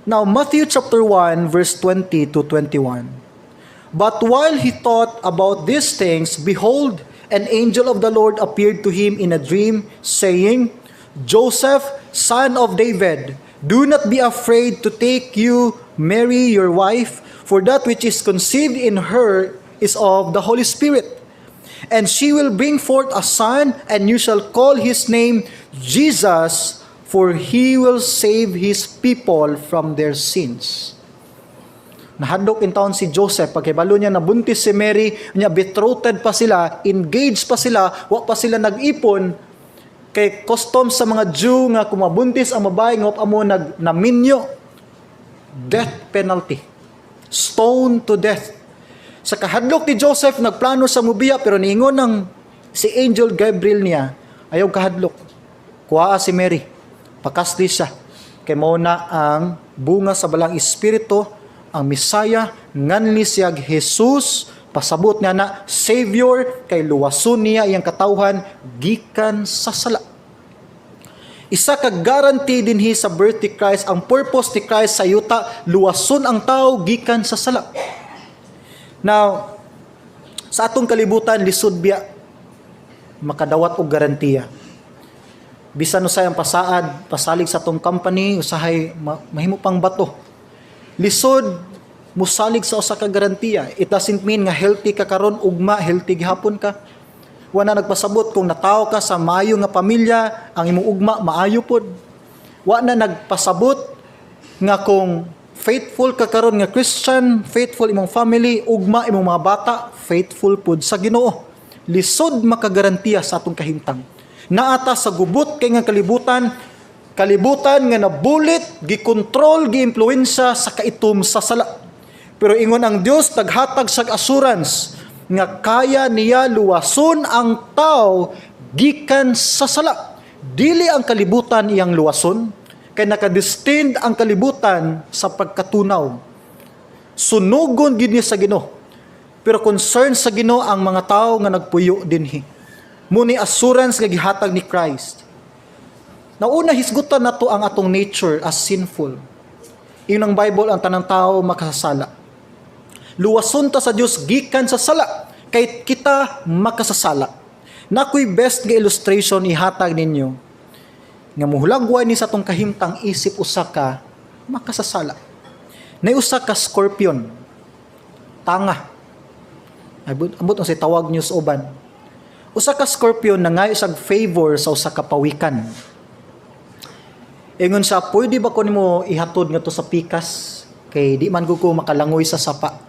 Now, Matthew chapter 1, verse 20 to 21. But while he thought about these things, behold, an angel of the Lord appeared to him in a dream, saying, Joseph, son of David, do not be afraid to take you Mary your wife, for that which is conceived in her is of the Holy Spirit. And she will bring forth a son, and you shall call his name Jesus, for he will save his people from their sins. Nahadlok in taon si Joseph, pagkibalo niya nabuntis si Mary, niya betrothed pa sila, engaged pa sila, wa pa sila nag-ipon, kay custom sa mga Jew nga kung mabuntis ang babae nga amo naminyo, death penalty, stone to death. Sa kahadlok ni Joseph, nagplano sa mubiya, pero niingon ng si Angel Gabriel niya, ayaw kahadlok, kuha si Mary, pakasli siya, kay mao na ang bunga sa balang espiritu, ang Misaya, nganli siyag Jesus, pasabot nga na Savior, kay luwason niya iyang katawhan, gikan sa sala. Isa ka guarantee dinhi sa birth ni Christ, ang purpose ni Christ sa yuta, luwason ang tao, gikan sa sala. Now, sa atong kalibutan, lisod biya, makadawat og garantiya. Bisan usay ang pasaad, pasalig sa atong company, usahay mahimo pang bato. Lisod, musalig sa usa ka garantiya. It doesn't mean nga healthy ka karon, ugma, healthy gihapon ka. Wa na nagpasabot kung natawo ka sa maayo nga pamilya, ang imong ugma maayo pod. Wa na nagpasabot nga kung faithful ka karon nga Christian, faithful imong family, ugma imong mga bata, faithful pod sa Ginoo. Lisod makagarantiya sa atong kahimtang. Naata sa gubot kay nga kalibutan nga nabulit, gikontrol, giimpluwensya sa kaitom sa sala. Pero ingon ang Dios taghatag sa assurance nga kaya niya luwason ang tao gikan sa sala. Dili ang kalibutan iyang luwason, kay nakadestined ang kalibutan sa pagkatunaw. Sunugon gid niya sa Ginoo. Pero concern sa Ginoo ang mga tao nga nagpuyo dinhi. Muni assurance nga gihatag ni Christ. Nauna hisgutan nato ang atong nature as sinful. Iyon ang Bible, ang tanang tao makasasala. Luwason ta sa Dios gikan sa sala, kay kita makasasala. Nakoy best nga illustration ihatag ninyo. Nga muhulagway ni sa atong kahimtang isip usa ka makasasala. Nay usa ka scorpion. Tanga. Ambot ang say tawag niyo sa uban. Usa ka scorpion nangayo sag favor sa usa ka pawikan. Ingon siya, pwede ba ko nimo ihatod nga to sa pikas? Kay di man ko makalangoy sa sapa.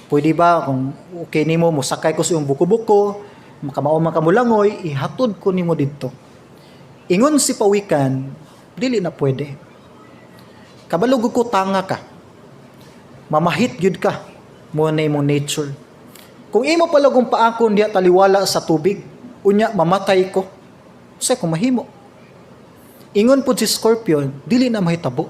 Pwede ba kung okay nimo musakay ko sa iyong buko-buko, makamao man ka mulangoy, ihatod ko nimo didto. Ingon si pawikan, dili na pwede. Kabalog ko tanga ka. Mamahit gyud ka mo na imong nature. Kung imo palagong paakon diha taliwala sa tubig, unya mamatay ko. Say kung mahimo. Ingon po si Scorpion, dili na mahitabo.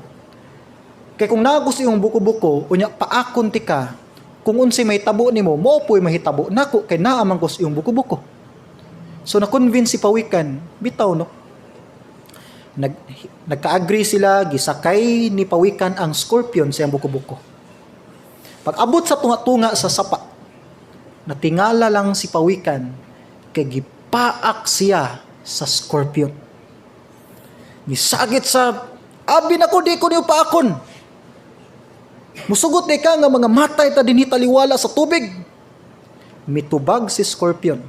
Kaya kung nagos iyong buko-buko, unya paakon ti ka, kung unsi may tabo nimo, mo po'y mahitabo, nako kay naamang ko sa iyong buko-buko. So na-convince si pawikan, bitaw no. Nagka-agree sila, gisakay ni pawikan ang Scorpion sa iyong buko-buko. Pag abot sa tunga-tunga sa sapa, natingala lang si pawikan, kay gipaak siya sa Scorpion. Misagit sa abi nako di ko niyo paakon. Musugot ni ka nga mga matay ta dinhi taliwala sa tubig. Mitubag si Scorpion.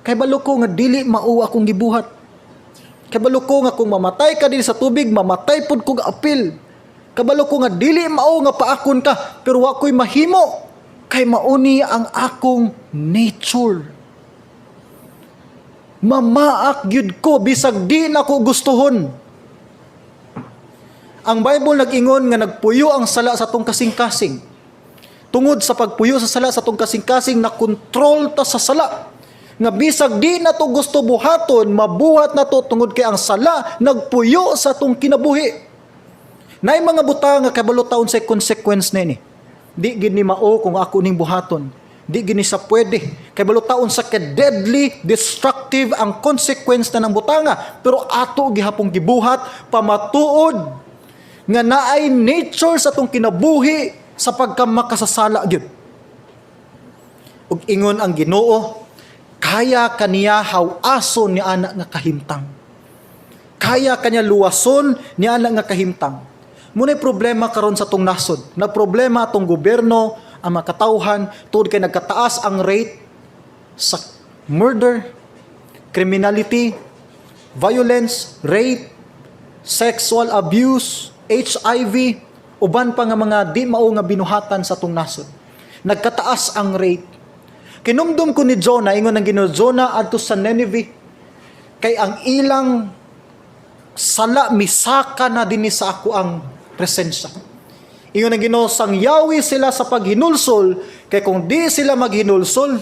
Kay balo ko nga dili mao akong gibuhat. Kay balo ko nga kung mamatay ka dinhi sa tubig, mamatay pud ko ga apil. Kabalo ko nga dili mao nga paakon ka, pero wa ko'y mahimo. Kay mauni ang akong nature. Mamaak gyud ko bisag di na ko gustuhon. Ang Bible nag-ingon nga nagpuyo ang sala sa tong kasing-kasing. Tungod sa pagpuyo sa sala sa tong kasing-kasing, na control ta sa sala. Nga bisag di na to gusto buhaton, mabuhat na to tungod kay ang sala nagpuyo sa tong kinabuhi. Nay mga butang nga kabalo taon sa consequence na ini. Di gid ni mao kung ako ning buhaton. Di gini sa pwede. Kay balutaon sa deadly, destructive ang consequence na ng butanga. Pero ato gihapong gibuhat, pamatuod, nga naay nature sa tong kinabuhi, sa pagkamakasasala gyud. Ug ingon ang Ginoo, kaya kaniya hawason ni ana nga kahimtang. Kaya kanya luwason ni ana nga kahimtang. Munay problema karon sa tong nasod. Na problema atong gobyerno, ang mga katawhan, tungod kay nagkataas ang rate sa murder, criminality, violence, rape, sexual abuse, HIV, uban pa nga mga di mao nga binuhatan sa tong nasod. Nagkataas ang rate. Kinumdum ko ni Jonah, ingon ang Ginoo, Jonah adto sa Nineveh, kay ang ilang sala misaka na dinhi sa ako ang presensya. Ingon ang Ginoo, sangyawi sila sa paghinulsol, kay kung di sila maghinulsol,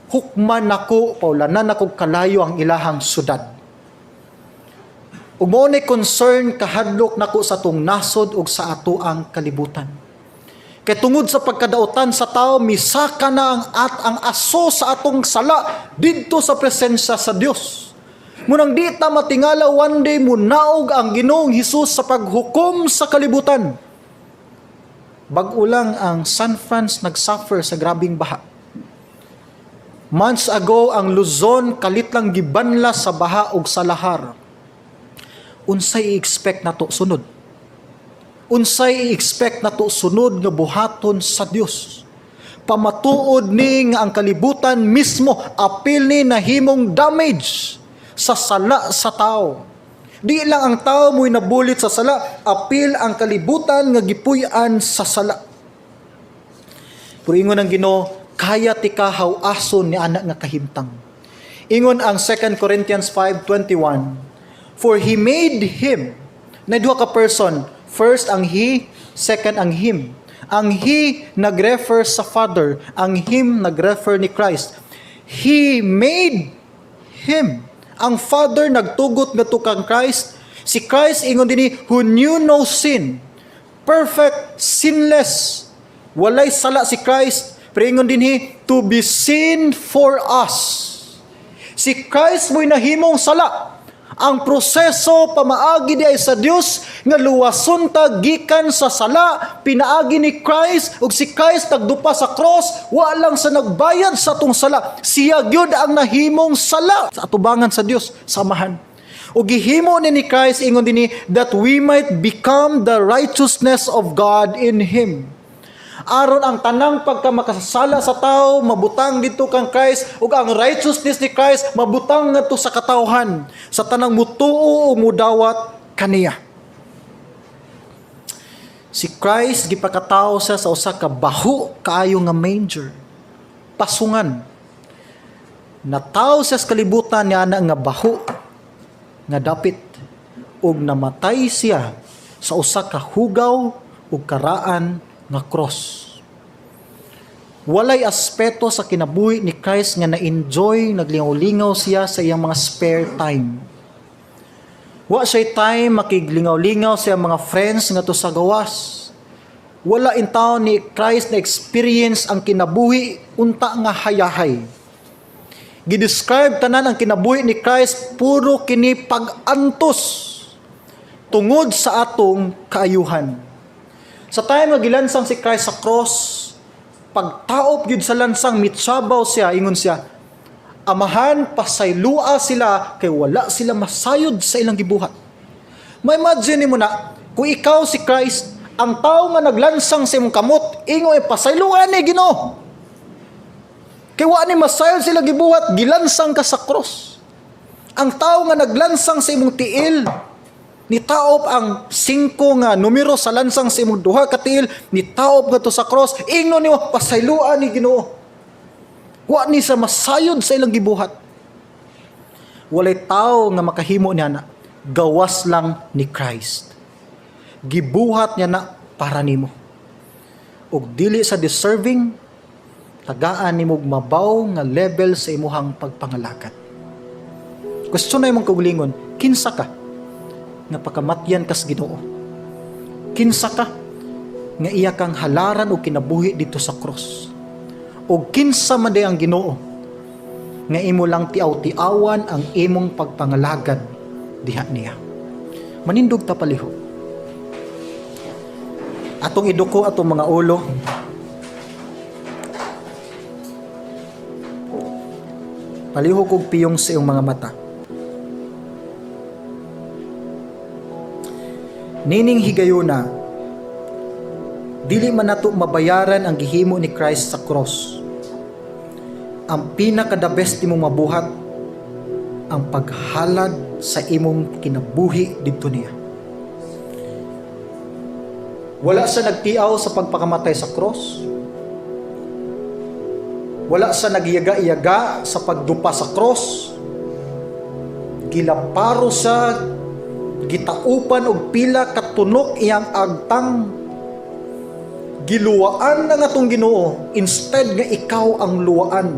hukman ako, paulanan ako kalayo ang ilahang syudad. Ug mao ni concern kahadlok nako sa tong nasod ug sa ato ang kalibutan. Kay tungod sa pagkadautan sa tao, misaka na ang aso sa atong sala didto sa presensya sa Dios. Munang di ta matingala one day munaog ang Ginoong Hesus sa paghukom sa kalibutan. Bag-o lang ang San Francisco nagsuffer sa grabing baha. Months ago ang Luzon kalit lang gibanla sa baha ug sa lahar. Unsay i-expect nato sunod? Unsay i-expect nato sunod nga buhaton sa Dios? Pamatuod ni nga ang kalibutan mismo apil ni nahimong damage sa sala sa tao. Di lang ang tao mo'y nabulit sa sala, apil ang kalibutan nga gipuy-an sa sala. Pero ingon ang Ginoo, kaya ti kahaw-ason ni anak nga kahimtang. Ingon ang 2 Corinthians 5:21, for He made Him, na duha ka person, first ang He, second ang Him. Ang He nag-refer sa Father, ang Him nag-refer ni Christ. He made Him. Ang Father nagtugot ngadto kang Christ. Si Christ ingon dinhi, who knew no sin, perfect, sinless. Walay sala si Christ, pero ingon dinhi, to be sin for us. Si Christ mo'y nahimong sala. Ang proseso pamaagi di ay sa Dios nga luwason ta gikan sa sala, pinaagi ni Christ, ug si Christ nagdupa sa cross, wa lang sa nagbayad sa atong sala, siya gyud ang nahimong sala sa atubangan sa Dios, samahan. Ug gihimo ni Christ ingon dinhi that we might become the righteousness of God in Him. Aron ang tanang pagkamakasala sa tao mabutang dito kang Christ, ug ang righteousness ni Christ mabutang ngadto sa katawhan sa tanang mutuo o mudawat kaniya. Si Christ gipakatawo sa usa ka baho kaayo nga manger, pasungan. Nataw sa kalibutan niya na nga baho nga dapit, ug namatay siya sa usa ka hugaw ug karaan nga cross. Walay aspeto sa kinabuhi ni Christ nga na-enjoy, naglingaw-lingaw siya sa iyang mga spare time. Wa siya time makiglingaw-lingaw sa mga friends nga to sa gawas. Wala in taon ni Christ na experience ang kinabuhi unta nga hayahay. Gidescribe tanan ang kinabuhi ni Christ puro kini pag-antos tungod sa atong kaayuhan. Sa time nga gilansang si Christ sa cross, pagtaop gyud sa lansang mitsabaw siya, ingon siya, Amahan, pasaylua sila kay wala sila masayod sa ilang gibuhat. Ma-imagine mo na, kung ikaw si Christ, ang tao nga naglansang sa imong kamot, ingon pasaylua ni Ginoo. Kay wa ni masayod sila gibuhat, gilansang ka sa cross. Ang tao nga naglansang sa imong tiil, nitaop ang 5 nga numero sa lansang sa imong duha ka tiil, nitaop nga to sa cross, ingnon niyo pasayloan ni Ginoo. Wa ni sa masayod sa ilang gibuhat. Walay tao nga makahimo niya na, gawas lang ni Christ. Gibuhat niya na para nimo. Ug dili sa deserving, tagaan nimo mabaw nga level sa imuhang pagpangalakat. Question na imong kaugalingon, kinsa ka nga pagkamatyan kas Ginoo? Kinsa ka nga iya kang halaran o kinabuhi dito sa cross? O kinsa man day ang Ginoo nga imo lang tiaw-tiawan ang imong pagpangalagad diha niya? Manindog ta palihog. Atong iduko atong mga ulo. Palihog og piyong sa iyong mga mata. Nining higayuna, dili man nato mabayaran ang gihimo ni Christ sa cross. Ang pinaka-the best imong mabuhat, ang paghalad sa imong kinabuhi dito niya. Wala sa nagtiaw sa pagpakamatay sa cross. Wala sa nagyaga-yaga sa pagdupa sa cross. Gilaparo sa gitaupan og pila katunok iyang agtang. Giluwaan na nga tong Ginoo instead nga ikaw ang luwaan.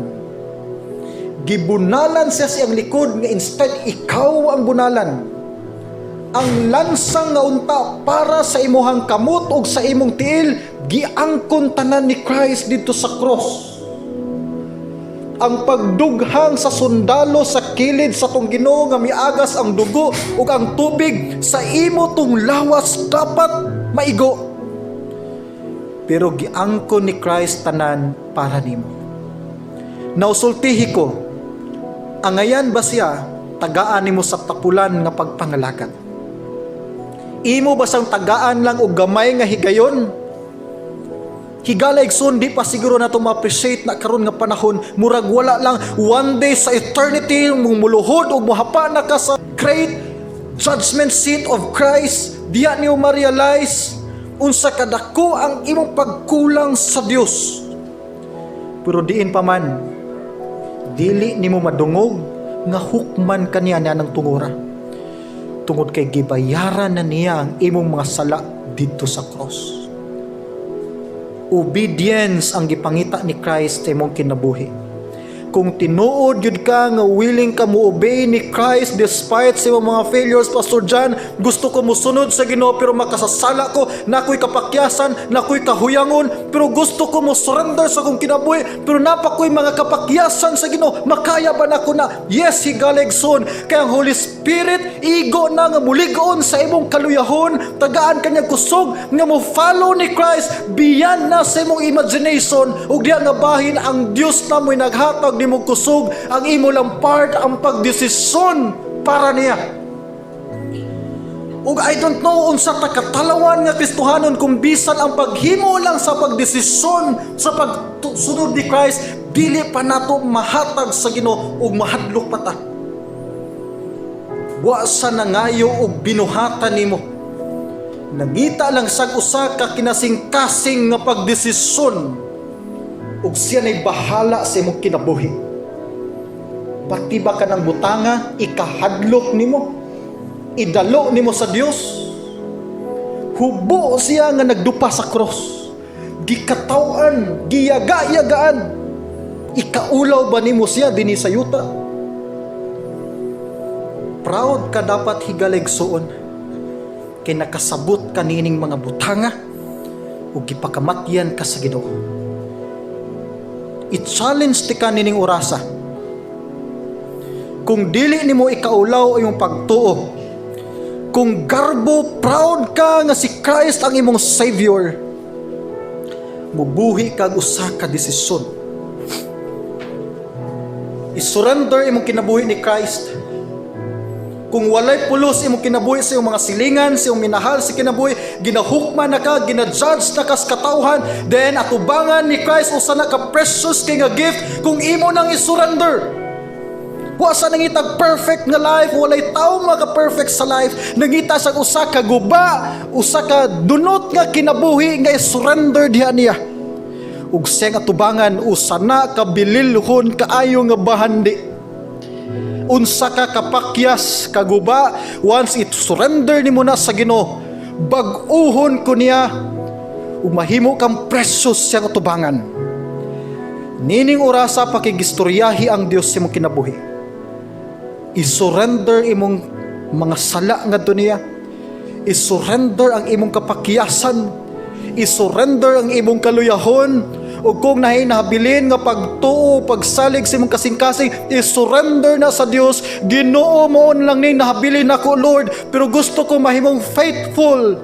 Gibunalan siya sa iyang likod nga instead ikaw ang bunalan. Ang lansang nga unta para sa imuhang kamot og sa imong tiil giangkon tanan ni Christ dito sa cross. Ang pagdughang sa sundalo sa kilid sa tong Ginoo nga miagas ang dugo ug ang tubig sa imo tong lawas dapat maigo. Pero giangkon ni Christ tanan para nimo. Nausultihi ko, angayan ba siya tagaan nimo sa tapulan nga pagpangalagat? Imo ba sang tagaan lang og gamay nga higayon? Higala igsoon, di pa siguro na ito ma-appreciate na karon nga panahon, murag wala lang one day sa eternity mong muluhod o muhapa na ka sa great judgment seat of Christ. Diya niyo ma-realize unsa kadako ang imong pagkulang sa Dios. Pero diin pa man, dili nimo madungog nga hukman kaniya na ng tungora. Tungod kay gibayaran na niya ang imong mga sala dito sa cross. Obedience ang gipangita ni Christ sa imong kinabuhi. Kung tinuod yun ka nga willing ka mo obey ni Christ despite sa imong mga failures, Pastor John, gusto ko musunod sa Ginoo pero makasasala ko, nakoy kapakyasan, nakoy kahuyangon, pero gusto ko mo surrender sa akong kinabuhi, pero napakoy mga kapakyasan sa Ginoo, makaya ba nako na? Yes, higalegson. Kaya ang Holy Spirit igo na nga muligon sa imong kaluyahon, tagaan kanya kusog nga mo follow ni Christ beyond na sa imong imagination, ug diha nga bahin ang Dios na mo'y naghatag di mo kusog, ang imo lang part ang pagdesisyon para niya. Ug I don't know unsa ta katalawan nga Kristohanon kung bisan ang paghimo lang sa pagdesisyon sa pagsunod ni Christ, dili pa nato mahatag sa Ginoo ug mahadlok pa ta. Wa sa nangayo og binuhatan nimo. Nagita lang sag usa ka kinasing-kasing nga pagdesisyon ug siya na'y bahala sa imong kinabuhi. Pati ba ka ng butanga, ikahadlok nimo, idalo nimo sa Dios. Hubo siya nga nagdupa sa cross, gikatawan, giyaga-yagaan. Ikaulaw ba nimo siya dinhi sa yuta? Proud ka dapat higalegsoon kay nakasabot ka nining mga butanga ug gipakamatyan ka sa Ginoo. I-challenge ti ka nining orasa. Kung dili nimo ikaulaw imong pagtuo, kung garbo proud ka nga si Christ ang imong Savior, mubuhi kag usa ka desisyon. I-surrender imong kinabuhi ni Christ. Kung walay pulos imong kinabuhi sa iyong mga silingan, sa iyong minahal sa kinabuhi, ginahukman na ka, ginajudge na ka sa katauhan, then atubangan ni Christ usa na ka precious kay nga gift kung imo nang isurrender. Wa sa nangitag perfect nga life, walay tao maka-perfect sa life. Nangita sa usa ka guba, usa ka dunot nga kinabuhi nga isurrender diha niya. Ug siyang atubangan usa na ka bililhon kaayo nga bahandi. Unsa ka kapakyas kaguba once it surrender nimo na sa Ginoo, bag-uhon ko niya ug mahimo kang precious siyang atubangan. Nining orasa pakigistoryahi ang Dios sa imong kinabuhi. I-surrender imong mga sala ngadto niya. I-surrender ang imong kapakyasan. I-surrender ang imong kaluyahon. O kung nahinahabilin nga pagtuo, pagsalig sa imong kasing-kasing, i-surrender na sa Dios. Ginoo mo lang ning nahabilin ako, Lord, pero gusto ko mahimong faithful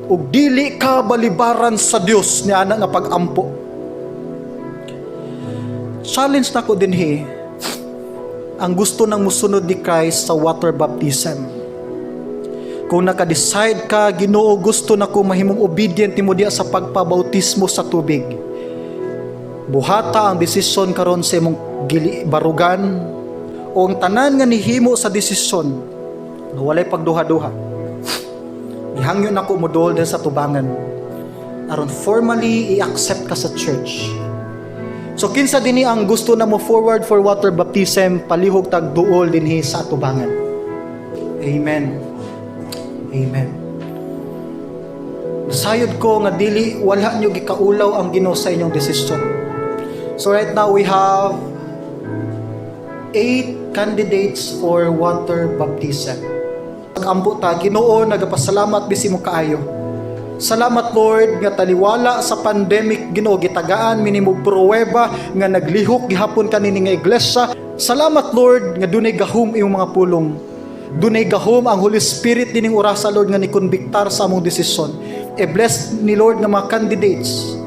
ug dili ka balibaran sa Dios ni ana nga pag-ampo. Challenge nako dinhi ang gusto nang musunod ni Christ sa water baptism. Kung naka-decide ka, Ginoo, gusto nako mahimong obedient nimo diha sa pagpabautismo sa tubig. Buhata ang desisyon karon sa imong barugan o ang tanan nga nihimo sa desisyon nga walay pagduha-duha. Ihangyo nako modol din sa tubangan aron formally i-accept ka sa church. So kinsa dinhi ang gusto na mo forward for water baptism, palihog tag duol dinhi sa tubangan. Amen. Amen. Nasayod ko nga dili wala nyo gikaulaw ang Ginoo sa inyong desisyon. So right now we have 8 candidates for water baptism. Pag-ampo ta, Ginoo, nagapasalamat bisi mo kaayo. Salamat Lord nga taliwala sa pandemic, Ginoo, gitagaan minimog pruweba nga naglihok gihapon kanini nga iglesia. Salamat Lord nga dunay gahom imong mga pulong. Dunay gahom ang Holy Spirit dining orasa Lord nga nikonbiktar sa among desisyon. E-bless ni Lord nga mga candidates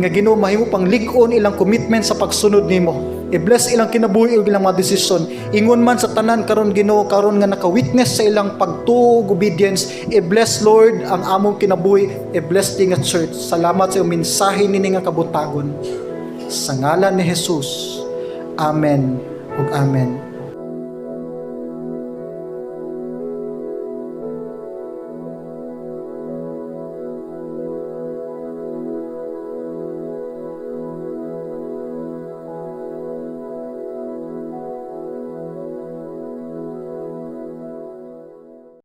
nga Ginoo mahimo pang lig-on ilang commitment sa pagsunod nimo. I-bless ilang kinabuhi o ilang mga desisyon. Ingon man sa tanan karon Ginoo, karon nga naka-witness sa ilang pagtuog, obedience. I-bless Lord ang among kinabuhi. I-bless di nga church. Salamat sa iyong mensahe nini nga kabutagon. Sa ngalan ni Jesus. Amen ug amen.